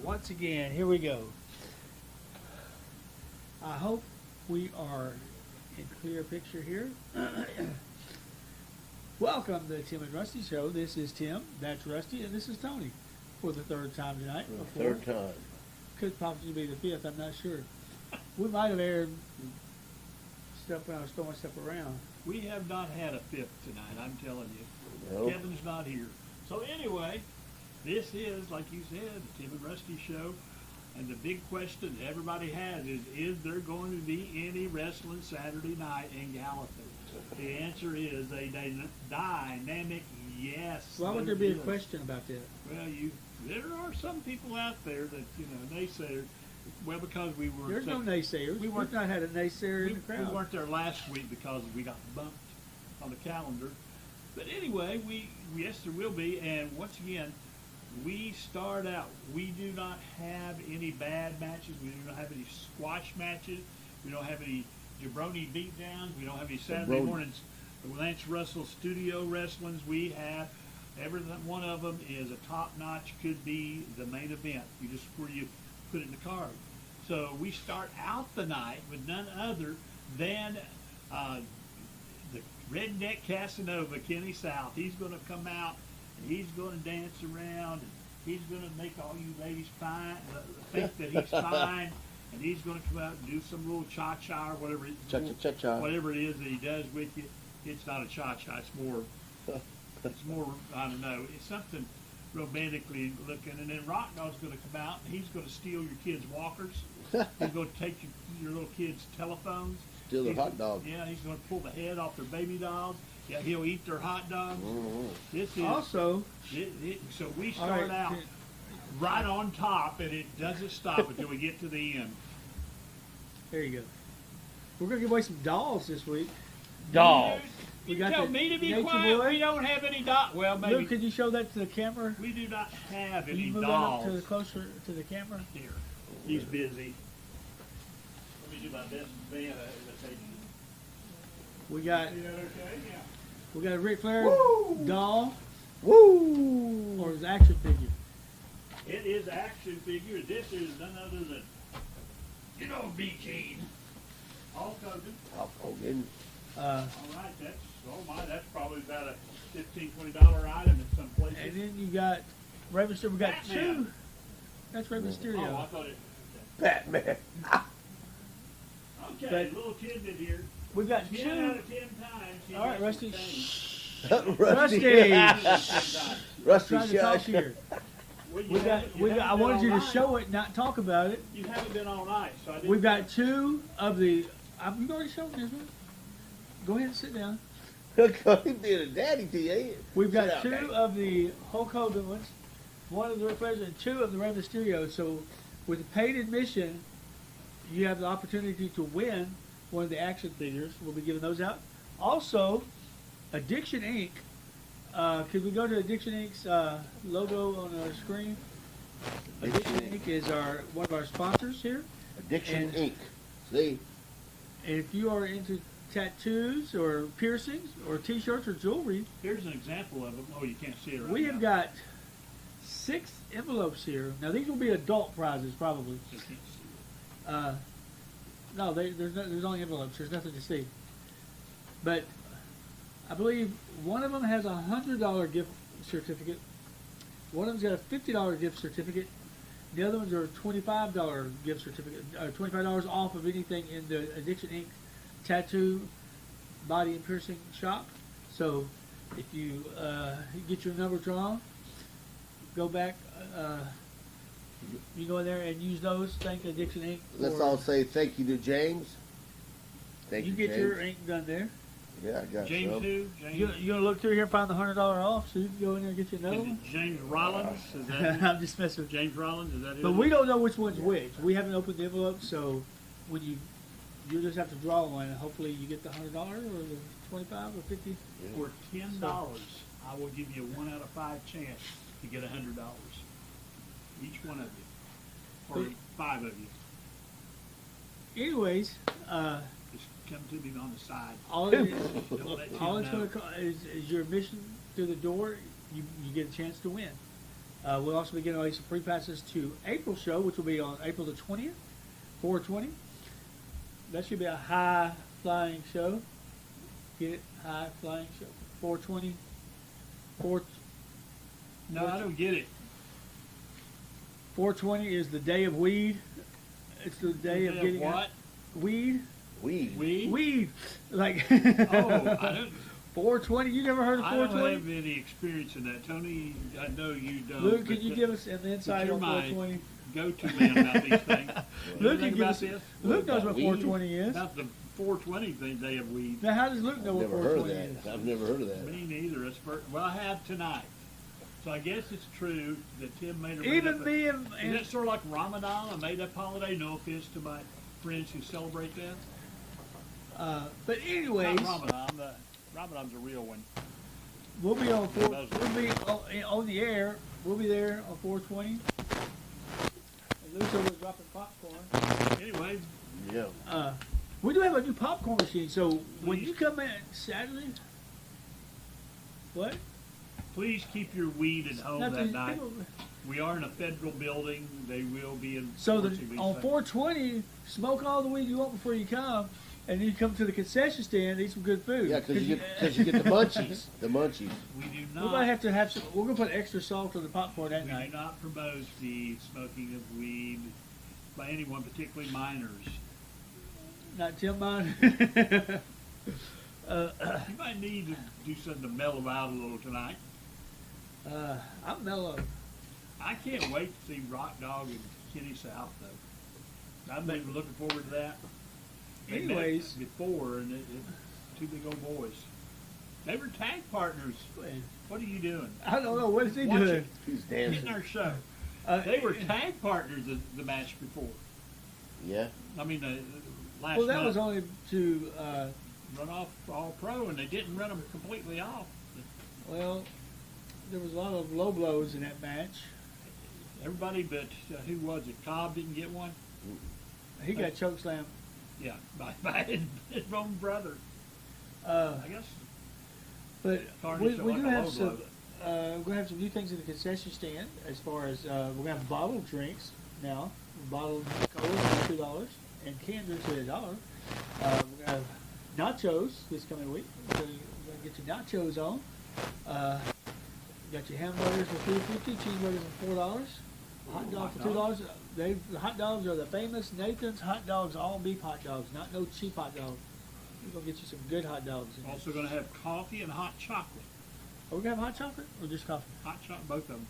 once again, here we go. I hope we are in clear picture here. Welcome to the Tim and Rusty Show. This is Tim, that's Rusty, and this is Tony for the third time tonight. Third time. Could possibly be the fifth, I'm not sure. We might have aired stuff when I was throwing stuff around. We have not had a fifth tonight, I'm telling you. Nope. Kevin's not here. So anyway, this is, like you said, the Tim and Rusty Show. And the big question that everybody has is there going to be any wrestling Saturday night in Gallatin? The answer is a dynamic yes. Why would there be a question about that? Well, there are some people out there that, they say, well, because we were. There's no naysayers. We've not had a naysayer in the crowd. We weren't there last week because we got bumped on the calendar. But anyway, yes, there will be. And once again, we start out. We do not have any bad matches. We do not have any squash matches. We don't have any jabroni beatdowns. We don't have any Saturday mornings Lance Russell studio wrestlings. We have every one of them is a top notch. Could be the main event. You just where you put it in the card. So we start out the night with none other than the Redneck Casanova, Kenny South. He's going to come out and he's going to dance around and he's going to make all you ladies think that he's fine. And he's going to come out and do some little cha-cha or whatever whatever it is that he does with you. It's not a cha-cha. It's more, I don't know, it's something romantically looking. And then Rock Dog's going to come out and he's going to steal your kids' walkers. He's going to take your little kids' telephones. Steal their hot dog. Yeah, he's going to pull the head off their baby dolls. Yeah, he'll eat their hot dogs. Mm-hmm. This is Also, so we start out right on top, and it doesn't stop until we get to the end. there you go. We're going to give away some dolls this week. Dolls. We You got tell the me to be Nature quiet. Boy. We don't have any dolls. Well, maybe Luke, could you show that to the camera? we do not have Can any you move dolls. that up to closer to the camera? Here, he's busy. Let me do my best band imitation. We got Is that okay? Yeah. we got a Ric Flair Woo! doll Woo! or his action figure. It is action figure. This is none other than, B. Gene. Hulk Hogan. Hulk Hogan. Uh, All right, that's probably about a $15, $20 item in some places. and then you got Rey Mysterio. We got Batman. two. That's Rey Mysterio. Oh, I thought it. Batman. Okay, But- little kid in here. We've got 10 out two. of 10 times. he All right, gets Rusty. sustained. Rusty. Rusty, Trying to talk shush. here. Well, you We got. haven't- We you got. I haven't been wanted you to all night. show it, not talk about it. You haven't been all night, so I didn't. We've got two of the. You've already shown this one. Go ahead and sit down. He being a daddy to you, ain't it? We've got Sit down, two Daddy. of the Hulk Hogan ones, one of the Ric Flairs, and two of the Rey Mysterio. So, with paid admission, you have the opportunity to win one of the action figures. We'll be giving those out. Also, Addiction Inc. Could we go to Addiction Inc.'s logo on our screen? Addiction Inc. is one of our sponsors here. Addiction and- Inc. See? And if you are into tattoos or piercings or T-shirts or jewelry, Here's an example of them. Oh, you can't see it right we now. have got 6 envelopes here. Now these will be adult prizes probably. You can't see it. No, there's only envelopes. There's nothing to see. But I believe one of them has a $100 gift certificate. One of them's got a $50 gift certificate. The other ones are $25 gift certificate. $25 off of anything in the Addiction Inc. tattoo, body and piercing shop. So if you get your number drawn, go back. You go in there and use those. Thank Addiction Inc. Let's for- all say thank you to James. Thank you, you get James. your ink done there. Yeah, I got James some. who? James, You gonna look through here and find the $100 off, so you can go in there and get you another is one. it James Rollins? Is that it? I'm just messing with you. James Rollins? Is that it? But we don't know which one's which. We haven't opened the envelope, so when you just have to draw one, and hopefully you get the $100 or the 25 or 50. For $10, I will give you a 1 out of 5 chance to get $100. Each one of you, or But- 5 of you. Anyways, Just come to me on the side. all Don't let all Tim it's know. going to is your admission through the door. You get a chance to win. We'll also be getting away some free passes to April show, which will be on April the 20th, 420. That should be a high flying show. Get it? High flying show. 420. No, I don't get it. 420 is the day of weed. It's the day of getting what? weed. Weed. Weed? Weed. Like Oh, I don't. 420. You never heard of I don't 420? have any experience in that, Tony. I know you don't. Luke, but can you the- give us an insight you're on my 420? Go-to man about these things. Luke Anything can give about us. this? Luke knows about what weed? 420 is. About the 420 thing, day of weed. Now, how does Luke know what Never heard of 420 is? that. I've never heard of that. Me neither. It's well, I have tonight. So I guess it's true that Tim made a Even me Is and it sort of like Ramadan, a made-up holiday? No offense to my friends who celebrate that. but anyways, Not Ramadan. Ramadan's a real one. we'll be on four, Those- we'll be on the air. We'll be there on 420. And Luke's over dropping popcorn. Anyway, Yeah. We do have a new popcorn machine. So when Please. you come in Saturday, what? please keep your weed at home Not that the- night. We are in a federal building. They will be So enforcing these on things. 420, smoke all the weed you want before you come, and then you come to the concession stand, eat some good food. Yeah, because you get the munchies. The munchies. We do We're not. gonna have to have some. We're gonna put extra salt on the popcorn that We do night. not promote the smoking of weed by anyone, particularly minors. Not Tim Mine. You might need to do something to mellow out a little tonight. I'm mellow. I can't wait to see Rock Dog and Kitty South though. I've been looking forward to that. They met Anyways. before and two big old boys. They were tag partners. What are you doing? I don't know what is he Watch doing. it. He's Getting dancing. our show. Uh, They were tag partners the match before. Yeah. I mean, last Well, that month was only to. run off all pro, and they didn't run them completely off. Well, there was a lot of low blows in that match. Everybody but who was it? Cobb didn't get one. He got chokeslammed. Yeah, by his own brother. Uh, I guess. but Carnage we like do a have low some. blow. We're gonna have some new things in the concession stand. As far as we're gonna have bottled drinks now. Bottled cola for $2 and canned drinks at $1. We're gonna have nachos this coming week. So you're gonna get your nachos on. Got your hamburgers for $3.50, cheeseburgers for $4, hot dogs for $2. The hot dogs are the famous Nathan's hot dogs, all beef hot dogs, not no cheap hot dogs. We're gonna get you some good hot dogs. In there. Also going to have coffee and hot chocolate. Are we gonna have hot chocolate or just coffee? Hot chocolate, both of them.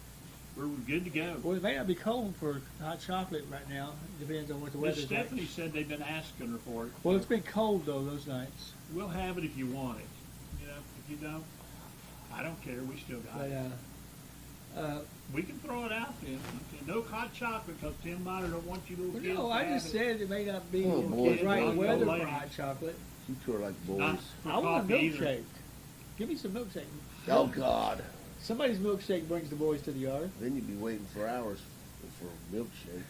We're good to go. Well, it may not be cold for hot chocolate right now. It depends on what the Miss weather's like. Stephanie said they've been asking her for it. Well, it's been cold though those nights. We'll have it if you want it. You know, if you don't, I don't care. We still got But it. We can throw it out then. No hot chocolate because Tim Miner don't want you little well, kids no, to I have just it. said it may not be Oh, the boy. right Young weather for ladies. hot chocolate. You two are like boys. Not for I want a coffee either. milkshake. Give me some milkshake. Oh God. Somebody's milkshake brings the boys to the yard. Then you'd be waiting for hours for milkshakes.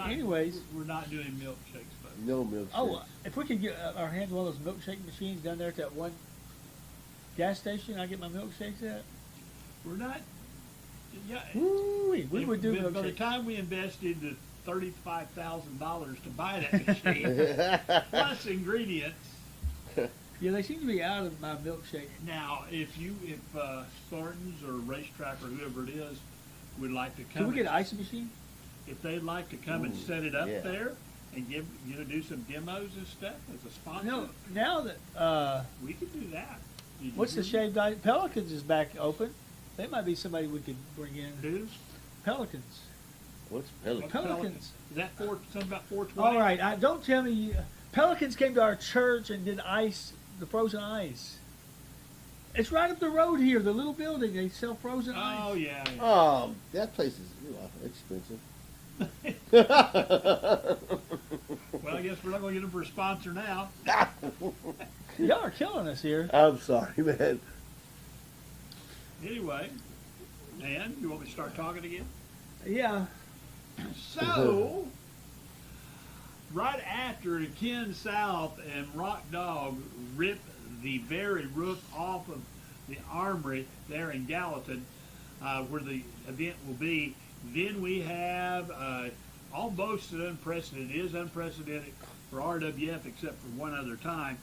Anyways, We're not doing milkshakes, but No milkshakes. oh, if we could get our hands on one of those milkshake machines down there at that one gas station I get my milkshakes at, we're not. Yeah, woo, we would do By the milkshakes. time we invested the $35,000 to buy that machine, plus ingredients. Yeah, they seem to be out of my milkshake. Now, if Spartans or Racetrack or whoever it is would like to come, Can we get an ice machine? if they'd like to come and Ooh, set it up yeah. there and give do some demos and stuff as a sponsor, No, now that we could do that. Did you what's the hear me? shaved ice? Pelicans is back open. They might be somebody we could bring in. Who? Pelicans. What's Pelican? Pelicans. Is that something about 420? All right, don't tell me. Pelicans came to our church and did ice, the frozen ice. It's right up the road here, the little building. They sell frozen ice. Oh yeah. yeah. That place is expensive. Well, I guess we're not going to get them for a sponsor now. Y'all are killing us here. I'm sorry, man. Anyway, Dan, you want me to start talking again? Yeah. So, right after Ken South and Rock Dog ripped the very roof off of the Armory there in Gallatin, where the event will be. Then we have almost an unprecedented, it is unprecedented for RWF except for one other time,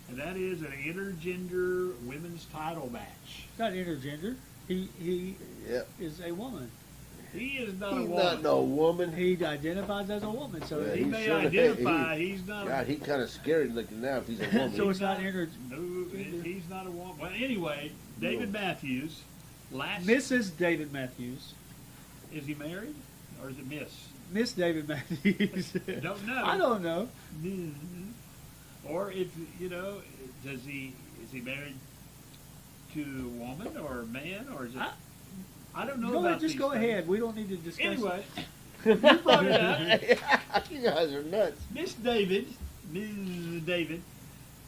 and that is an intergender women's title match. It's not intergender. He Yep. is a woman. He is not a He's woman. not no woman. He identifies as a woman, so Yeah, He he may should have- identify. He's not. God, he kind of scary looking now if he's a woman. So it's not inter. No, he's not a woman. Well, anyway, David Matthews. Last Mrs. David Matthews. is he married or is it Miss? Miss David Matthews. Don't know. I don't know. Or if is he married to a woman or a man or is it? I don't know Go about ahead, just these go things. ahead. We don't need to discuss. Anyway, you brought it up. You guys are nuts. Ms. David,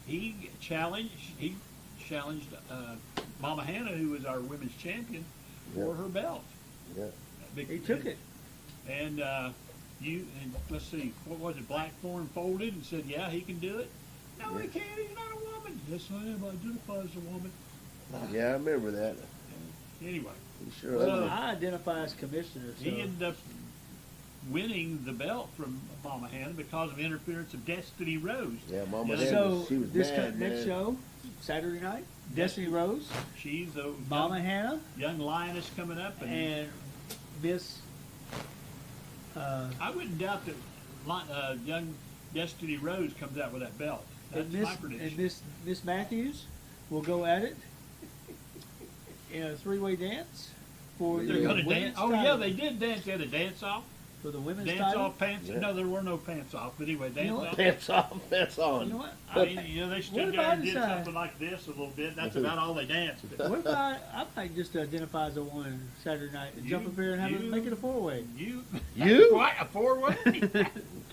he challenged Mama Hannah, who was our women's champion, for Yeah. her belt. Yeah. He took it. And let's see, what was it? Blackthorn folded and said, "Yeah, he can do it." No, he can't. He's not a woman. Yes, I am. I identify as a woman. Yeah, I remember that. Anyway, He sure Well, ugly. I identify as commissioner. So. he ended up winning the belt from Mama Hannah because of interference of Destiny Rose. Yeah, Mama Yeah, Hannah, So she was this mad, next man. show, Saturday night, Destiny Rose, She's a Mama Hannah, young lioness coming up, and Miss. I wouldn't doubt that young Destiny Rose comes out with that belt. That's and Miss my prediction. and Miss Matthews will go at it in a three-way dance for They're the going to women's dance. Oh title. yeah, they did dance. They had a dance off. For the women's Dance title. off pants. Yeah. No, there were no pants off. But anyway, dance know what? off. Pants off, pants on. You know what? I mean, they What stood if there I and did decide- something like this a little bit. That's about all they danced. But What if I might just identify as a woman Saturday night and jump You- up here and have you- make it a four-way. You? What, a four-way?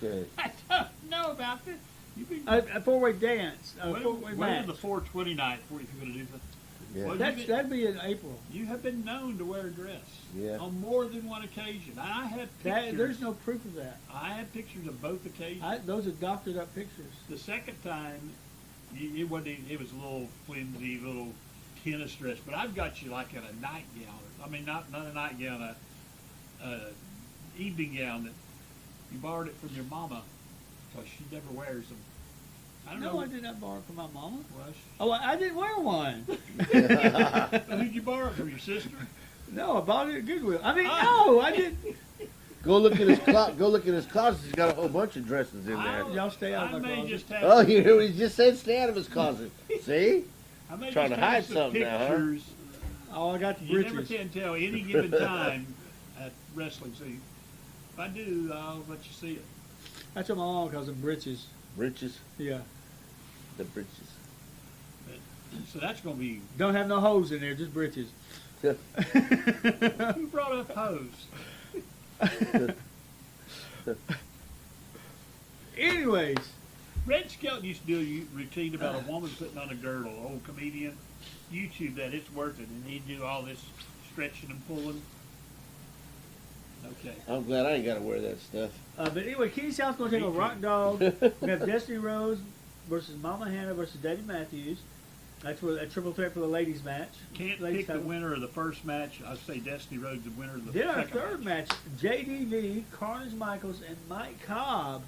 Okay. I don't know about this. You've been, A four-way dance, a when four-way when match. is the 420 night for if you're going to do that? Yeah. Well, That'd be in April. You have been known to wear a dress Yeah. on more than one occasion. I have pictures. There's no proof of that. I have pictures of both occasions. Those are doctored up pictures. The second time, it wasn't. It was a little flimsy, little tennis dress. But I've got you like in a nightgown. I mean, not a nightgown, a evening gown that you borrowed it from your mama because she never wears them. I don't No, know. I did not borrow it from my mama. Well, Oh, I didn't wear one. who'd you borrow it from? Your sister? No, I bought it at Goodwill. I mean, Ah. no, I didn't. Go look at his closet. Go look at his closet. He's got a whole bunch of dresses in there. Y'all stay out I of my may closet. just have. Oh, you hear what he just said? Stay out of his closet. See? I may trying just to have hide some something now, huh? pictures. Oh, I got the You never britches. can tell any given time at wrestling. So if I do, I'll let you see it. That's what my mom calls them britches. Britches. Yeah. The britches. So that's going to be. Don't have no holes in there, just britches. Who brought up hose? Anyways, Red Skelton used to do a routine about a woman putting on a girdle. Old comedian. YouTube that. It's worth it. And he'd do all this stretching and pulling. Okay. I'm glad I ain't got to wear that stuff. but anyway, Kenny South's going to take a rock dog. We have Destiny Rose versus Mama Hannah versus David Matthews. That's for a triple threat for the ladies match. Can't Ladies pick the title. winner of the first match. I'd say Destiny Rhodes the winner of the Then our second third match, JDV, Carnage Michaels, and Mike Cobb.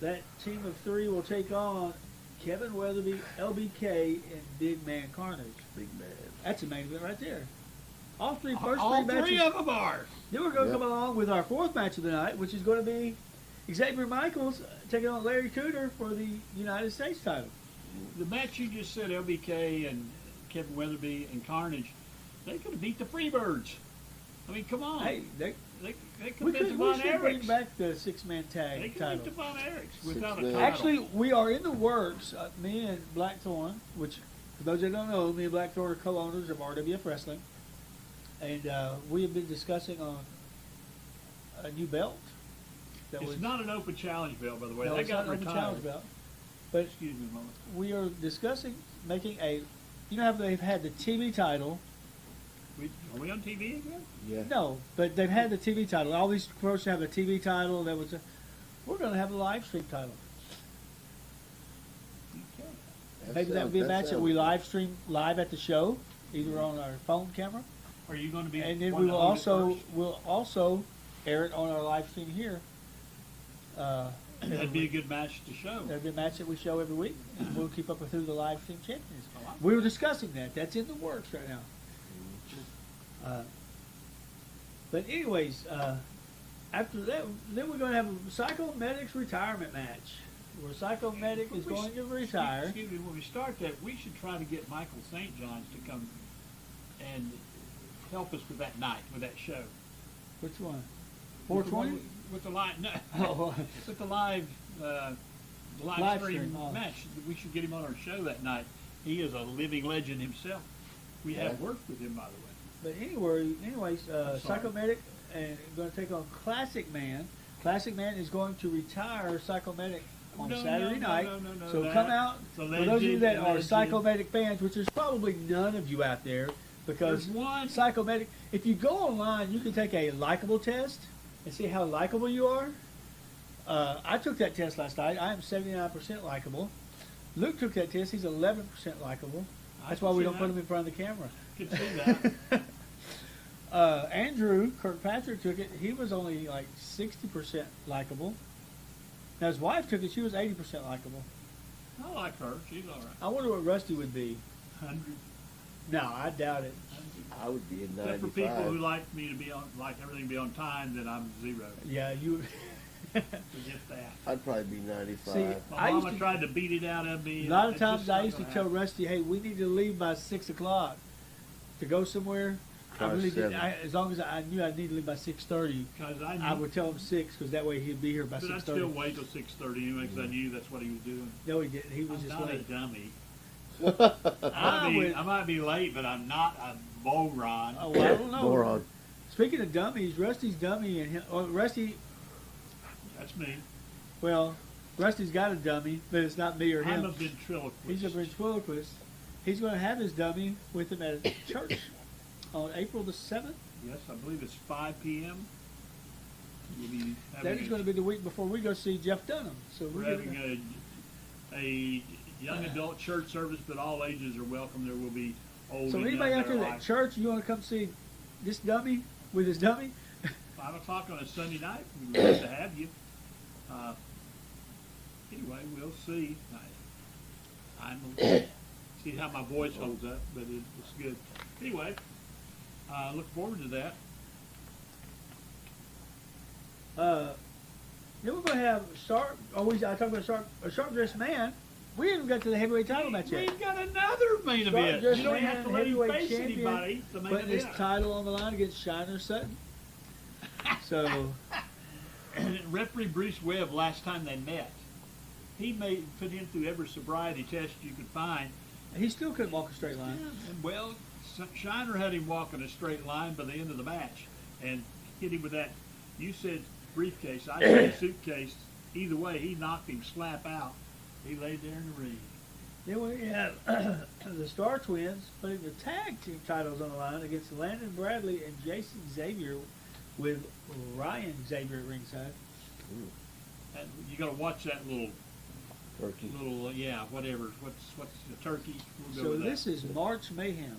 That team of three will take on Kevin Weatherby, LBK, and Big Man Carnage. Big man. That's a main event right there. All three All matches. three of them are. Then we're going to Yep. come along with our fourth match of the night, which is going to be Xavier Michaels taking on Larry Cooter for the United States title. The match you just said, LBK and Kevin Weatherby and Carnage, they could have beat the Freebirds. I mean, come on. Hey, They could we have beat the should Von bring Erichs. back the six-man They tag could beat title. the Von Erichs without a Six-man. title. Actually, we are in the works. Me and Blackthorn, which for those that don't know, me and Blackthorn are co-owners of RWF Wrestling, and we have been discussing on a new belt. That it's not an open challenge belt, by the way. no, They it's got not an open retired. challenge belt. But Excuse me a moment. we are discussing making a. You know how they've had the TV title? Are we on TV again? Yeah. No, but they've had the TV title. All these promotions have a TV title. We're going to have a live stream title. Okay. Maybe that would be a match that we live stream live at the show, either on our phone camera, Are you going to be? and then one we to will hold it first? we'll also air it on our live stream here. That'd be a good match to show. That'll be a match that we show every week, and we'll keep up with who the live stream champion is. Oh, I- We were discussing that. That's in the works right now. But anyways, after that, then we're going to have a Psychomedics retirement match, where Psychomedic is We going should- to retire. Excuse me, when we start that, we should try to get Michael St. John's to come and help us with that night, with that show. Which one? With the 420? one With the live, no, Oh, with the live, live Live stream stream, oh. match. We should get him on our show that night. He is a living legend himself. We have Yeah. worked with him, by the way. but anyways, Sorry. Psychomedic and going to take on Classic Man. Classic Man is going to retire Psychomedic on No, Saturday no, night. no, no, no, So that- come out. the For those of you that are legend. Psychomedic fans, which there's probably none of you out there, because There's one. Psychomedic, if you go online, you can take a likable test and see how likable you are. I took that test last night. I am 79% likable. Luke took that test. He's 11% likable. That's why we don't put him in front of the camera. Could see that. Andrew Kirkpatrick took it. He was only like 60% likable. Now his wife took it. She was 80% likable. I like her. She's all right. I wonder what Rusty would be. 100. No, I doubt it. I would be in But for people 95. who like me to be on, like everything to be on time, then I'm 0. Yeah, you. Forget that. I'd probably be 95. See, My I used mama to- tried to beat it out of me. A lot of It's times just I not used to gonna tell happen. Rusty, "Hey, we need to leave by 6 o'clock to go somewhere." I Try really did. 7. As long as I knew I needed to leave by 6:30, 'Cause I would tell him 6 because that way he'd be here by but I'd 6:30. still wait till 6:30 anyway, 'cause I knew that's what he was doing. No, he didn't. He was I'm just not a late. dummy. I would. I might be late, but I'm not a moron. Oh, well, I don't know. Moron. Speaking of dummies, Rusty's dummy and him. Oh, Rusty. That's me. Well, Rusty's got a dummy, but it's not me or I'm him. a ventriloquist. He's a ventriloquist. He's going to have his dummy with him at church on April the 7th. Yes, I believe it's 5 p.m. We'll be That having is going to be the week before we go see Jeff Dunham. So we're we're having a young adult church service, but all ages are welcome. There will be old So and anybody young out there that are at church, you want to come see this dummy with his dummy? 5 o'clock on a Sunday night. We'd love to have you. Anyway, we'll see. I'm see how my voice holds up, but it's good. Anyway, look forward to that. Then we're going to have sharp. Always, I talk about a sharp dressed man. We haven't got to the heavyweight title match yet. We've got another main Sharp event. dressed You don't man, have to let him heavyweight face champion, anybody. The main putting his event. title on the line against Shiner Sutton. So Referee Bruce Webb, last time they met, he put him through every sobriety test you could find. he still couldn't walk a straight line. And well, Shiner had him walking a straight line by the end of the match and hit him with that. You said briefcase, I said suitcase. Either way, he knocked him slap out. He laid there in the ring. Then we have the Star Twins putting the tag team titles on the line against Landon Bradley and Jason Xavier, with Ryan Xavier at ringside. And you got to watch that little, Turkey. whatever. What's the turkey? We'll go So with this that. is March Mayhem.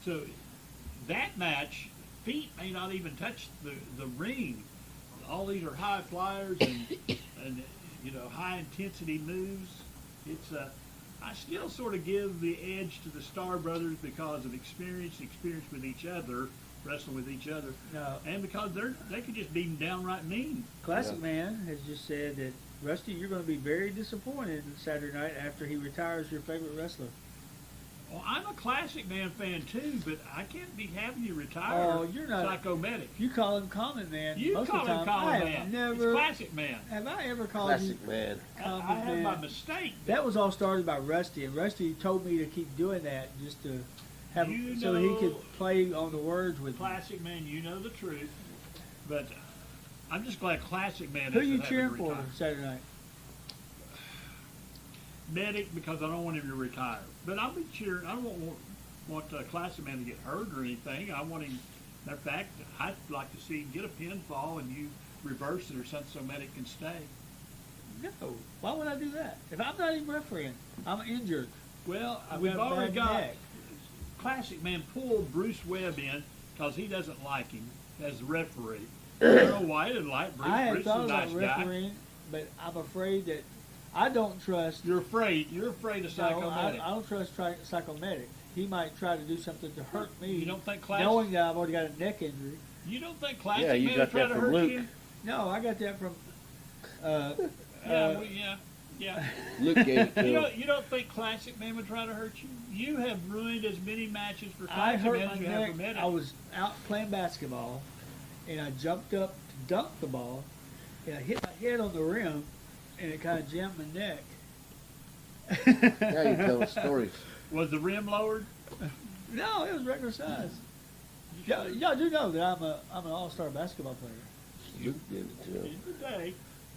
So that match, feet may not even touch the ring. All these are high flyers and high intensity moves. It's I still sort of give the edge to the Star Brothers because of experience with each other, wrestling with each other, Now, and because they could just be downright mean. Classic Yeah. Man has just said that, Rusty, you're going to be very disappointed Saturday night after he retires your favorite wrestler. Well, I'm a Classic Man fan too, but I can't be having you retire. Oh, you're not- Psychomedic. You call him Common Man. You most call of the him time. Common I Man. have never. It's Classic Man. Have I ever called Classic you man. Common I have Man? by mistake. That was all started by Rusty, and Rusty told me to keep doing that just to have You so he know- could play on the words with me. Classic Man, you know the truth. But I'm just glad Classic Man Who isn't you having cheering to for retire. Saturday night? Medic, because I don't want him to retire. But I'll be cheering. I don't want Classic Man to get hurt or anything. I want him. Matter of fact, I'd like to see him get a pinfall and you reverse it or something so Medic can stay. No. Why would I do that? If I'm not even refereeing, I'm injured. Well, I've we've got a already bad got neck. Classic Man pulled Bruce Webb in because he doesn't like him as the referee. I don't know why he didn't like Bruce. I had Bruce is thought a about nice guy. refereeing, but I'm afraid that I don't trust. You're afraid. You're afraid of No, I Psychomatic. don't trust Psychomatic. He might try to do something to hurt me. You don't think Classic? knowing that I've already got a neck injury. You don't think Classic Yeah, you Man got would try that to from hurt Luke. you? No, I got that from. Uh, Yeah. Luke gave it to You him. don't think Classic Man would try to hurt you? You have ruined as many matches for I Classic hurt Man my as you have neck. for Medic. I was out playing basketball, and I jumped up to dunk the ball, and I hit my head on the rim, and it kind of jammed my neck. Now you're telling stories. Was the rim lowered? No, it was regular size. Y'all do know that I'm an all-star basketball player. Luke did it to him. In the day.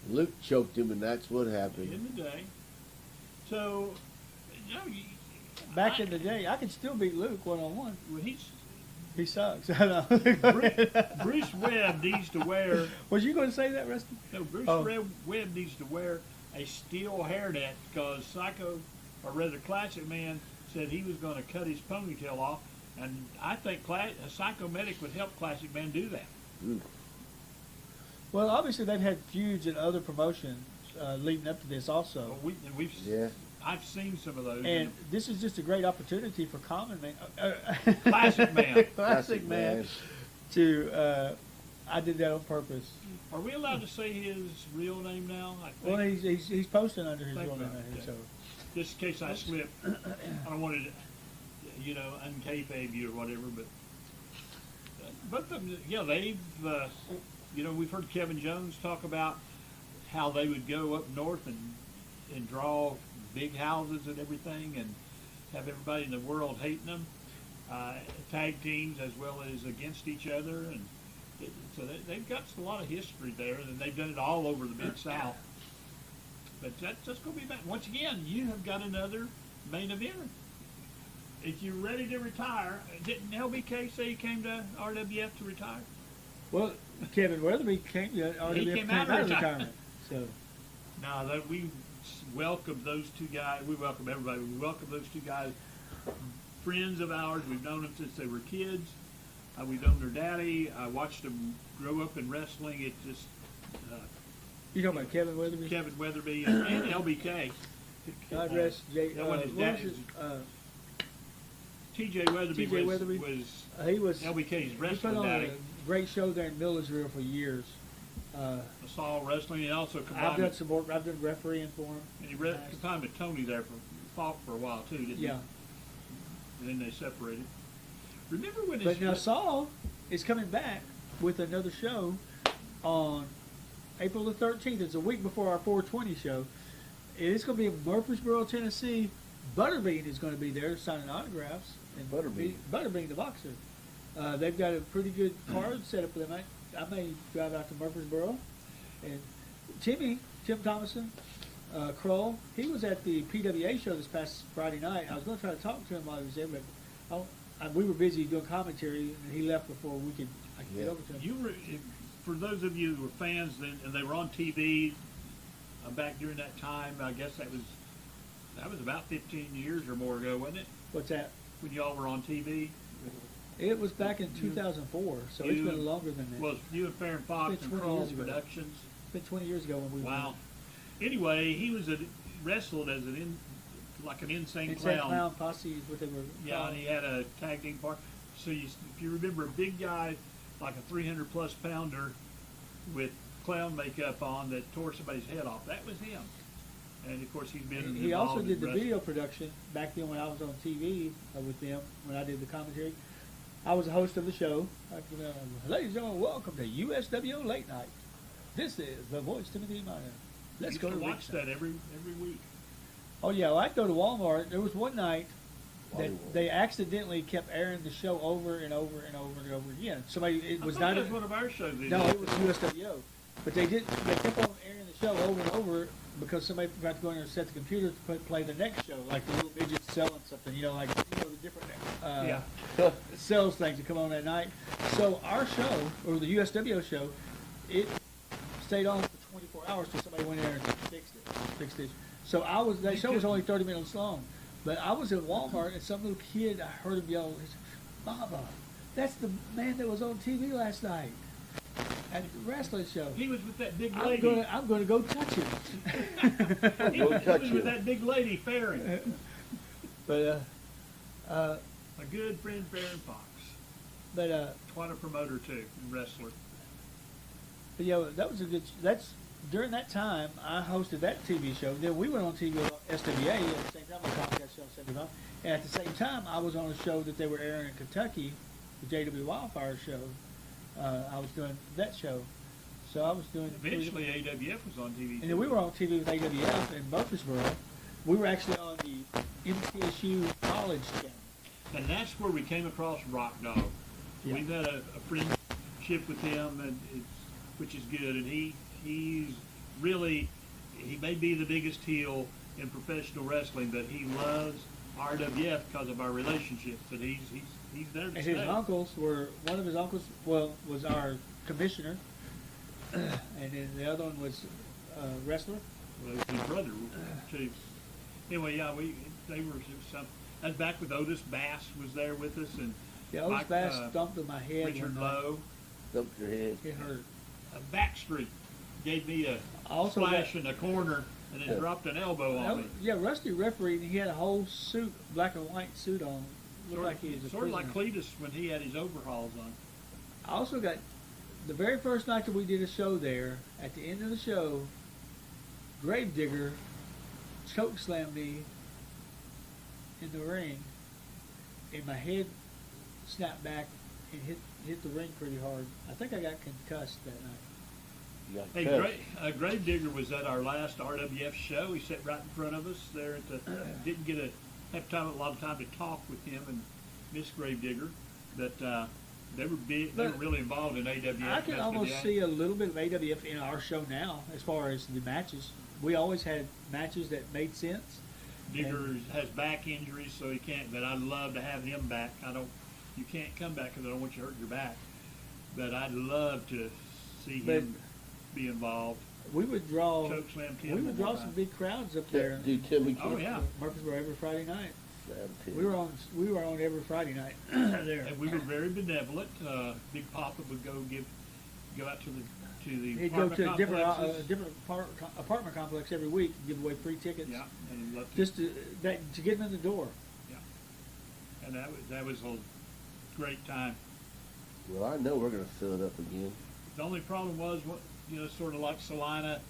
Luke choked him, and that's what happened. In the day. So, Back in the day, I could still beat Luke one-on-one. well, He sucks. I know. Bruce Webb needs to wear. Was you going to say that, Rusty? No, Bruce Oh. Webb needs to wear a steel hairnet because Classic Man said he was going to cut his ponytail off, and I think Psychomatic would help Classic Man do that. Well, obviously they've had feuds in other promotions leading up to this also. We've Yeah. I've seen some of those. And this is just a great opportunity for Common Man. Classic Man. Classic Man. To, I did that on purpose. Are we allowed to say his real name now? I think. Well, he's posting under his Think real name about out here, it. so. Just in case I slip, I don't want to, unkayfabe you or whatever, but both of them, they've, we've heard Kevin Jones talk about how they would go up north and draw big houses and everything and have everybody in the world hating them, tag teams as well as against each other, and so they've got a lot of history there, and they've done it all over the Mid-South. But that's just going to be back. Once again, you have got another main eventer. If you're ready to retire, didn't LBK say he came to RWF to retire? Well, Kevin Weatherby came to RWF came out of of retirement. So, No, we welcome those two guys. We welcome everybody. We welcome those two guys, friends of ours. We've known them since they were kids. We've known their daddy. I watched them grow up in wrestling. It just you talking about Kevin Weatherby? Kevin Weatherby and LBK. God rest Jay. That wasn't his what dad. was his, T.J. Weatherby, T.J. Weatherby? was he was. LBK's He put wrestling on daddy. a great show there in Millersville for years. I saw wrestling and also I've combined done with, some more. I've done refereeing for him. and he combined with Tony there fought for a while too, didn't Yeah, he? And then they separated. Remember when but now Saul is coming back with another show on April the 13th. It's a week before our 420 show. It's going to be in Murfreesboro, Tennessee. Butterbean is going to be there signing autographs. And Butterbean, the boxer. They've got a pretty good card set up for them. I may drive out to Murfreesboro. And Tim Thomason, Kroll, he was at the PWA show this past Friday night. I was going to try to talk to him while he was there, but we were busy doing commentary, and he left before I could get over to him. For those of you who were fans, and they were on TV back during that time. I guess that was about 15 years or more ago, wasn't it? What's that? When y'all were on TV. It was back in 2004, so it's been longer than that. Well, you and Farron Fox It's been and 20 Kroll years ago. Productions. It's been 20 years ago when we Wow. Anyway, he was wrestled as like an insane Insane clown. Clown Posse is what they were Yeah, called. and he had a tag team part. So if you remember a big guy, like a 300-plus pounder with clown makeup on that tore somebody's head off, that was him. And of course, he's been He also involved did in the wrestling. video production back then when I was on TV with them, when I did the commentary. I was a host of the show. Ladies and gentlemen, welcome to USWO Late Night. This is the voice, Timothy Minor. Let's Used go to to watch ringside. that every week. Oh yeah, well, I'd go to Walmart. There was one night that Volleyball. they accidentally kept airing the show over and over and over and over again. It was I thought not that was one of our shows. no, it was USWO. But they kept on airing the show over and over because somebody forgot to go in there and set the computer to play the next show, like the little midgets selling something, the different sales things that come on that night. So our show, or the USWO show, it stayed on for 24 hours till somebody went in there and fixed it. So that show was only 30 minutes long. But I was at Walmart and some little kid, I heard him yell, he said, "Mama, that's the man that was on TV last night at the wrestling show. He was with that big I'm lady. gonna go touch him." He Go was touch with him. that big lady, Farron. But A good friend, Farron Fox. but Quite a promoter too, and wrestler. yeah, that was a good. That's during that time I hosted that TV show. Then we went on TV on SWA at the same time. I Comcast show on 75. And at the same time, I was on a show that they were airing in Kentucky, the JW Wildfire show. I was doing that show, so I was doing. Eventually, AWF was on TV. And then we were on TV with AWF in Murfreesboro. We were actually on the MTSU College channel. And that's where we came across Rock Dog. Yeah. We've had a friendship with him, and which is good. And he's really, he may be the biggest heel in professional wrestling, but he loves RWF because of our relationships. And he's there to And stay. his uncles were, one of his uncles, was our commissioner, and then the other one was a wrestler. Well, his brother too. Anyway, yeah, they were some. That's back with Otis Bass was there with us, and Yeah, Otis Mike, Bass stomped on my head. Richard when, Lowe. Dumped your head. It hurt. Backstreet gave me a I also splash in the corner and then Yeah. dropped an elbow on me. Yeah, Rusty refereed, and he had a whole suit, black and white suit on. Looked like he was a Sort of like prisoner. Cletus when he had his overhauls on. I also got, the very first night that we did a show there, at the end of the show, Gravedigger chokeslammed me in the ring, and my head snapped back and hit the ring pretty hard. I think I got concussed that night. You got Hey, cut. Gravedigger was at our last RWF show. He sat right in front of us there at the. Didn't get a lot of time to talk with him and Miss Gravedigger, but they were big. They were But really involved in AWF. I can and almost SWA. see a little bit of AWF in our show now, as far as the matches. We always had matches that made sense. Digger has back injuries, so he can't. But I'd love to have him back. You can't come back because I don't want you to hurt your back. But I'd love to see him be involved. We would draw. Chokeslam Tim. We would one draw more some time. big crowds up Yeah, there. do Timmy Oh Kid. yeah, Murfreesboro every Friday night. Sam We were on every Friday night there. and we were very benevolent. Big Papa would go out to the He'd go apartment to a complexes. different apartment complex every week and give away free tickets. Yeah, and loved to, Just to get them in the door. and that was a great time. Well, I know we're gonna fill it up again. The only problem was, sort of like Salina,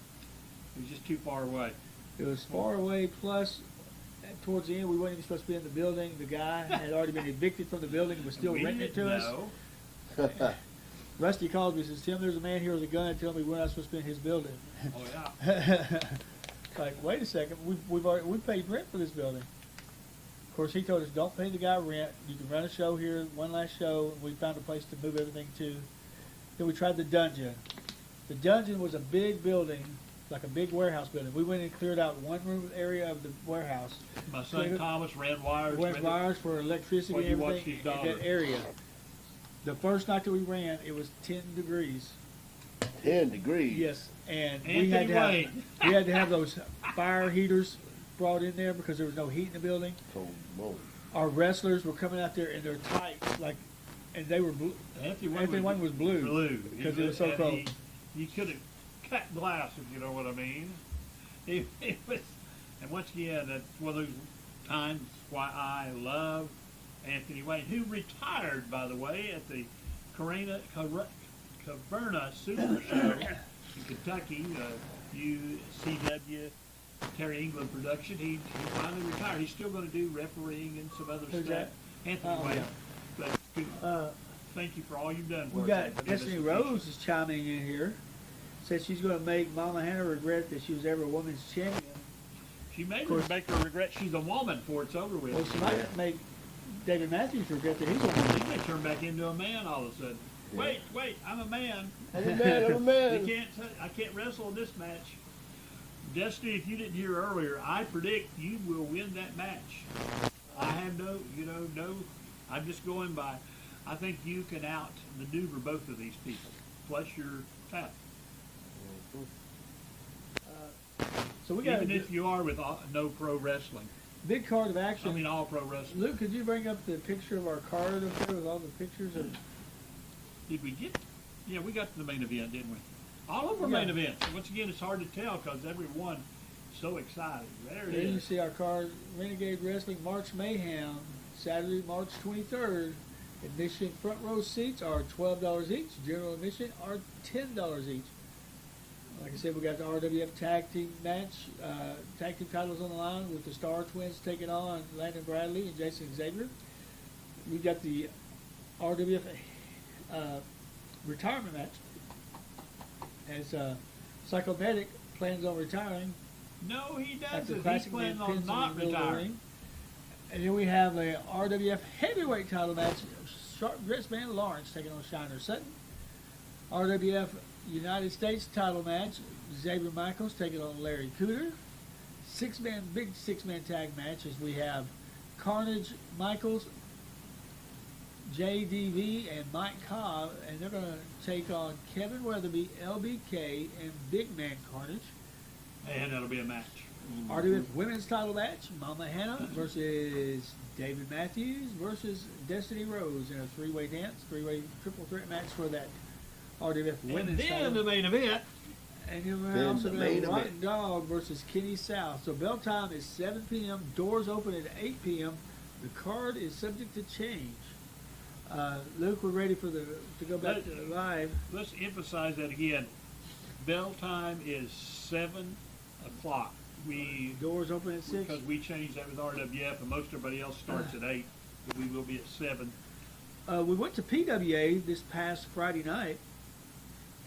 it was just too far away. It was far away. Plus, towards the end, we weren't even supposed to be in the building. The guy had already been evicted from the building and was still We renting it didn't to us. know. Rusty called me and says, "Tim, there's a man here with a gun and telling me we're not supposed to be in his building." Oh yeah. Like, wait a second, we paid rent for this building. Of course, he told us, don't pay the guy rent. You can run a show here, one last show. We found a place to move everything to. Then we tried the dungeon. The dungeon was a big building, like a big warehouse building. We went and cleared out one room area of the warehouse. My son Cleared- Thomas ran wires. Went ran wires for electricity While and you watched everything his in daughter. that area. The first night that we ran, it was 10 degrees. 10 degrees. Yes, and Anthony Wayne. we had to have those fire heaters brought in there because there was no heat in the building. Oh, whoa. Our wrestlers were coming out there in their tights, and they were blue. Anthony Wayne was blue. Blue. because it was so and cold. You could have cut glass, if you know what I mean. It was, and once again, that's one of those times why I love Anthony Wayne, who retired, by the way, at the Caverna Super Show in Kentucky, UCW, Terry England production. He finally retired. He's still going to do refereeing and some other Who's stuff. that? Anthony Oh, Wayne. yeah. But thank you for all you've done for We us. got Anthony. Destiny Rose is chiming in here. Said she's going to make Mama Hannah regret that she was ever a women's champion. She made Of her course. make her regret she's a woman before it's over with. Well, she might make David Matthews regret that he's a woman. He may turn back into a man all of a sudden. Yeah. Wait, I'm a man. I'm a man, I'm a man. I can't wrestle in this match. Destiny, if you didn't hear earlier, I predict you will win that match. I have no, I'm just going by. I think you can outmaneuver both of these people. Plus, you're tough. So we got Even a if you are with no pro wrestling. big card of I action. mean, all pro wrestling. Luke, could you bring up the picture of our card up there with all the pictures of? Did we get? Yeah, we got to the main event, didn't we? All of our Yeah. main events. Once again, it's hard to tell because everyone so excited. There it There you is. see our card, Renegade Wrestling March Mayhem, Saturday, March 23rd. Admission front row seats are $12 each. General admission are $10 each. Like I said, we got the RWF tag team match, tag team titles on the line with the Star Twins taking on Landon Bradley and Jason Xavier. We got the RWF retirement match as Psychomedic plans on retiring No, he after doesn't. He's classic planning man on pins not in the middle of the retiring. ring. And then we have a RWF heavyweight title match. Sharp dress man Lawrence taking on Shiner Sutton. RWF United States title match. Xavier Michaels taking on Larry Cooter. Big six-man tag match as we have Carnage Michaels, JDV, and Mike Cobb, and they're going to take on Kevin Weatherby, LBK, and Big Man Carnage. And that'll be a match. RWF women's title match, Mama Hannah versus David Matthews versus Destiny Rose in a three-way triple threat match for that RWF And women's then title. the main event. And then we're Then also the going main to Rotten event. Dog versus Kenny South. So bell time is 7 p.m. Doors open at 8 p.m. The card is subject to change. Luke, we're ready to go back to the live. Let's emphasize that again. Bell time is 7 o'clock. Doors open at 6. Because we changed that with RWF, and most everybody else starts at 8, but we will be at 7. We went to PWA this past Friday night,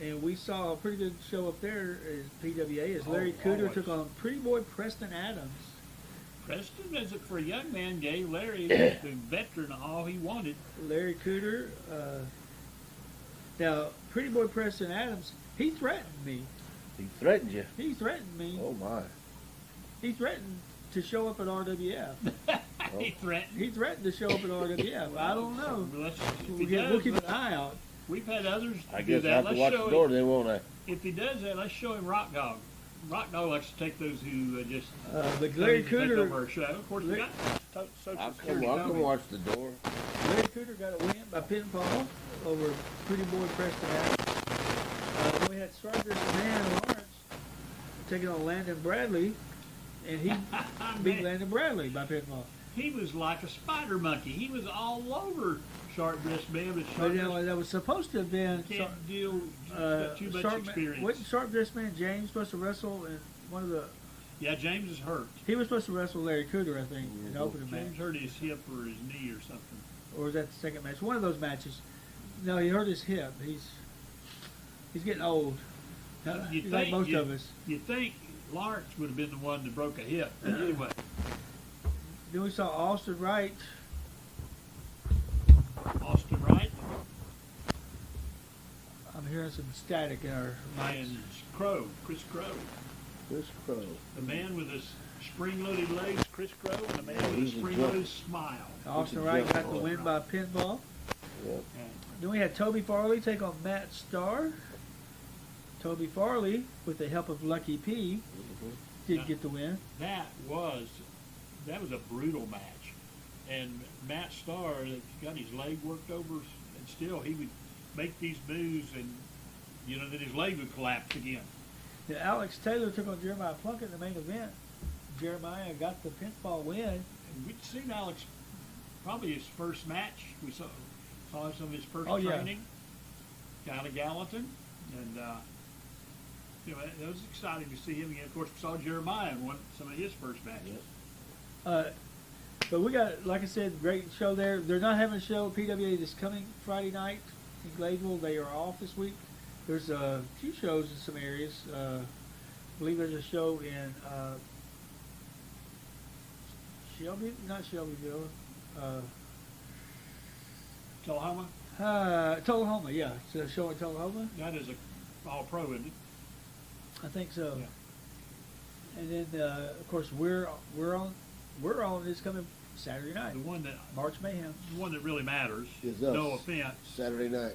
and we saw a pretty good show up there at PWA as Larry Cooter always. took on Pretty Boy Preston Adams. Preston visit for a young man gave Larry, the veteran, all he wanted. Larry Cooter. Now, Pretty Boy Preston Adams, he threatened me. He threatened you. He threatened me. Oh my. He threatened to show up at RWF. He threatened. He threatened to show up at RWF. I don't know. Well, if We'll he keep does, an eye out. we've had others I do guess I that. have to Let's watch show the door him. then, won't I? If he does that, let's show him Rock Dog. Rock Dog likes to take those who just But Larry come in to take over Cooter, our show. Of course, we got Social I'll Security come coming. watch the door. Larry Cooter got a win by pinfall over Pretty Boy Preston Adams. Then we had Sergeant Man Lawrence taking on Landon Bradley, and he beat Man, Landon Bradley by pinfall. he was like a spider monkey. He was all over Sharp Dressed Man, but But Sharp you know, Dressed that was supposed to have been can't deal too much experience. Wasn't Sharp Dressed Man James supposed to wrestle in one of the? Yeah, James is hurt. He was supposed to wrestle Larry Cooter, I think, in the opening match. James hurt his hip or his knee or something. Or was that the second match? One of those matches. No, he hurt his hip. He's getting old. You'd Like think- most you- of us. You'd think Lawrence would have been the one that broke a hip. But anyway, Then we saw Austin Wright. Austin Wright I'm hearing some static in our mics. and Chris Crow. Chris Crow. The man with his spring-loaded legs, Chris Crow, and the man Yeah, with a he's a spring-loaded smile. Austin He's a Wright jump got the ball. win by pinfall. Yep. Then we had Toby Farley take on Matt Starr. Toby Farley, with the help of Lucky P, did get the win. That was a brutal match. And Matt Starr got his leg worked over, and still he would make these moves, and then his leg would collapse again. Then Alex Taylor took on Jeremiah Plunkett in the main event. Jeremiah got the pinfall win. And we'd seen Alex probably his first match. We saw some of his first Oh, yeah. training down at Gallatin, and it was exciting to see him again. Of course, we saw Jeremiah in some of his first matches. Yep. But we got, like I said, great show there. They're not having a show at PWA this coming Friday night in Gladeville. They are off this week. There's a few shows in some areas. I believe there's a show in Shelbyville. Tullahoma, Tullahoma, yeah. It's a show in Tullahoma. that is a all pro, isn't it? I think so. Yeah. And then, of course, we're on this coming Saturday night, The one March Mayhem. that really matters. Is us. No offense. Saturday night.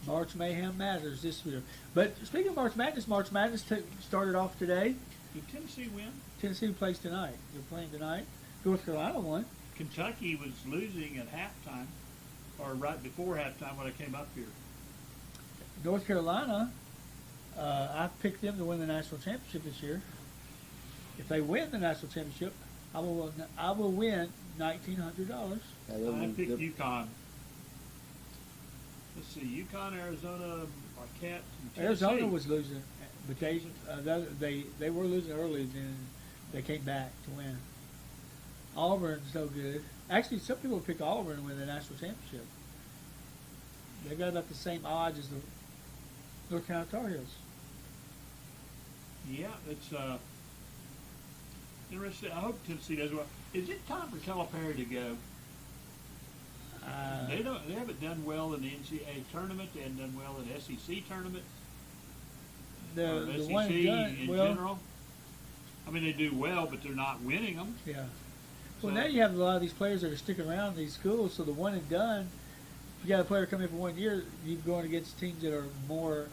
March Mayhem matters this year. But speaking of March Madness started off today. Did Tennessee win? Tennessee plays tonight. They're playing tonight. North Carolina won. Kentucky was losing at halftime, or right before halftime when I came up here. North Carolina, I picked them to win the national championship this year. If they win the national championship, I will win $1,900. I picked UConn. Let's see, UConn, Arizona, Marquette, and Tennessee. Arizona was losing, but they were losing early, then they came back to win. Auburn's so good. Actually, some people pick Auburn to win the national championship. They've got about the same odds as the North Carolina Tar Heels. Yeah, it's interesting. I hope Tennessee does well. Is it time for Calipari to go? They haven't done well in the NCAA tournament. They haven't done well in the SEC tournament. The SEC one and done, in well, general. I mean, they do well, but they're not winning them. yeah. Well, So- now you have a lot of these players that are sticking around in these schools, so the one and done, if you got a player come in for 1 year, you're going against teams that are more,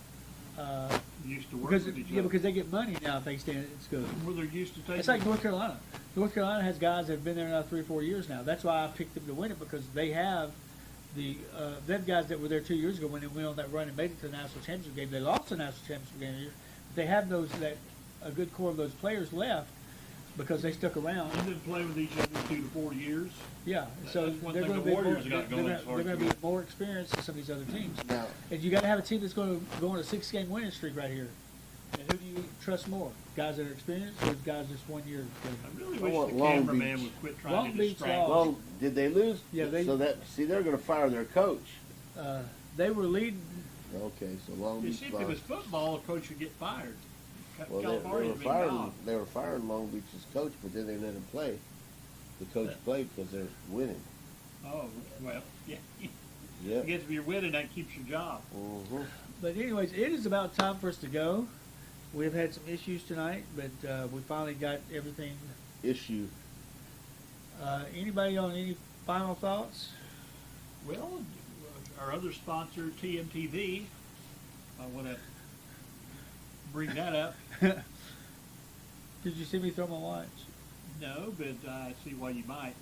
Used to work because, with each yeah, other. because they get money now if they stay in school. Well, they're used to taking. It's like North Carolina. North Carolina has guys that have been there now 3 or 4 years now. That's why I picked them to win it, because they have they have guys that were there 2 years ago when they went on that run and made it to the national championship game. They lost the national championship game here, but they have a good core of those players left because they stuck around. They've been playing with each other 2 to 4 years. Yeah, so That's one they're thing going to the be more, Warriors got going as far they're as going to be more experienced than some of these other teams. Now, And you got to have a team that's going to go on a 6-game winning streak right here. And who do you trust more? Guys that are experienced or guys just 1 year? I really I wish want the Long cameraman Beach. would quit trying Long to Beach distract. lost. well, did they lose? Yeah, they- So they're going to fire their coach. They were leading. Okay, so Long You Beach see, if it was lost. football, a coach would get fired. Well, California they would were be firing. gone. They were firing Long Beach's coach, but then they let him play. The coach played because they're winning. Oh, well, yeah. I Yep. guess if you're winning, that keeps your job. Mm-hmm. But anyways, it is about time for us to go. We've had some issues tonight, but we finally got everything. Issue. Anybody on any final thoughts? Well, our other sponsor, TMTV, I want to bring that up. Did you see me throw my watch? No, but I see why you might.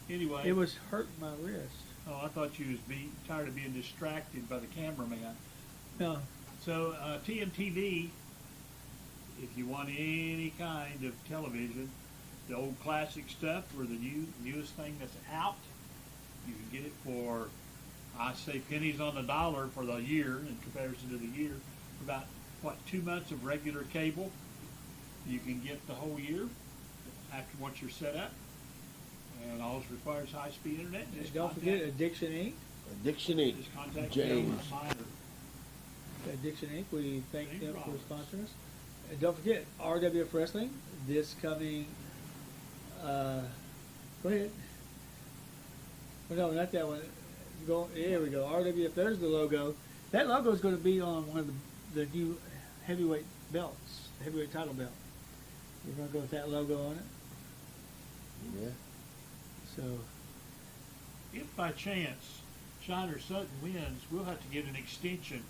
Anyway. It was hurting my wrist. Oh, I thought you was tired of being distracted by the cameraman. No. So, TMTV, if you want any kind of television, the old classic stuff or the newest thing that's out, you can get it for, I say pennies on the dollar for the year in comparison to the year. About, 2 months of regular cable. You can get the whole year after once you're set up. And all it requires high-speed internet. Just Don't forget Addiction Inc. Addiction Inc. Just contact James. Addiction Inc. We thank James them for Roberts. sponsoring us. And don't forget RWF Wrestling this coming. Go ahead. Oh, no, not that one. Here we go. RWF. There's the logo. That logo is going to be on one of the new heavyweight belts, the heavyweight title belt. We're going to go with that logo on it. Yeah. So If by chance Shiner Sutton wins, we'll have to get an extension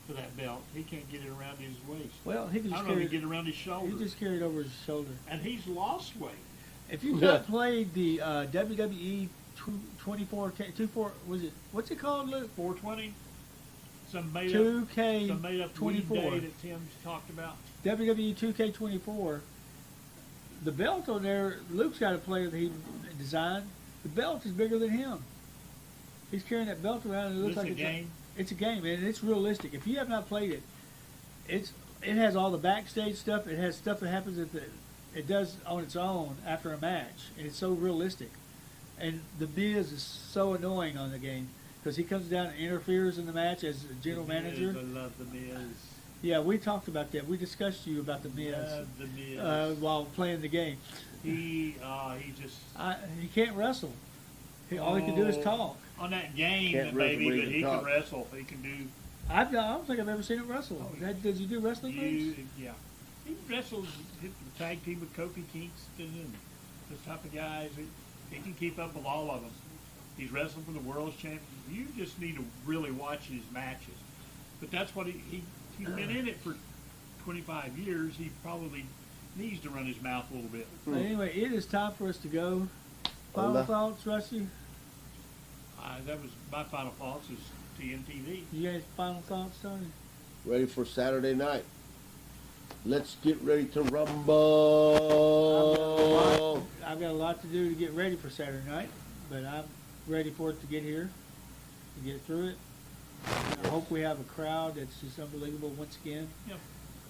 for that belt. He can't get it around his waist. well, he can I just don't know carry if he can get it around his shoulder. He just carried over his shoulder. And he's lost weight. If you've not played the WWE 24K, was it? What's it called, Luke? 420? Some made up 2K24. weed day that Tim's talked about. WWE 2K24. The belt on there, Luke's got a player that he designed. The belt is bigger than him. He's carrying that belt around and it looks This like a game? It's a game, and it's realistic. If you have not played it, it has all the backstage stuff. It has stuff that happens it does on its own after a match, and it's so realistic. And the Miz is so annoying on the game because he comes down and interferes in the match as the general The Miz, manager. I love the Miz. Yeah, we talked about that. We discussed you about the Miz Love the Miz. while playing the game. He just He can't wrestle. All he can do is Oh. talk. on that game, Can't baby, wrestle, but he he can can talk. wrestle. He can do. I don't think I've ever seen him wrestle. Does he do wrestling moves? Yeah. He wrestles, hit the tag team with Kofi Kingston and those type of guys. He can keep up with all of them. He's wrestling for the world's champion. You just need to really watch his matches. But that's what he's been in it for 25 years, he probably needs to run his mouth a little bit. But anyway, it is time for us to go. Final Hola. thoughts, Rusty? That was my final thoughts is TNTV. You guys final thoughts, Tony? Ready for Saturday night. Let's get ready to rumble. I've got a lot to do to get ready for Saturday night, but I'm ready for it to get here, to get through it. I hope we have a crowd that's just unbelievable once again. Yep.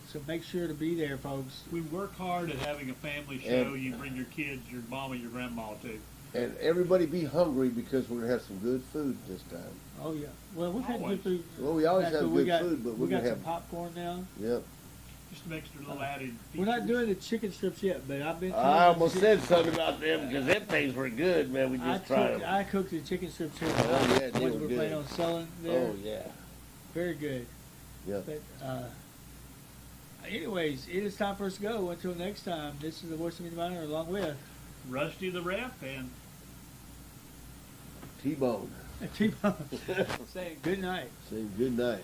So make sure to be there, folks. We work hard at having a family show. And- You bring your kids, your mama, your grandma too. And everybody be hungry because we're going to have some good food this time. Oh yeah. Well, we've had Always. good food. Well, we always That's have what we good got, food, but we we're got going to some have, popcorn now. yep. Just some extra little added We're not features. doing the chicken strips yet, but I've been. I almost said something about them because them things were good, man. We I just tried cooked, them. I cooked the chicken strips here. Oh, yeah, they ones were we're good. planning on selling there. Oh, yeah. Very good. Yeah. But anyways, it is time for us to go. Until next time, this is the Voice of Miniminer along with Rusty the Ref and T-Bone. T-Bone saying good night. Saying good night.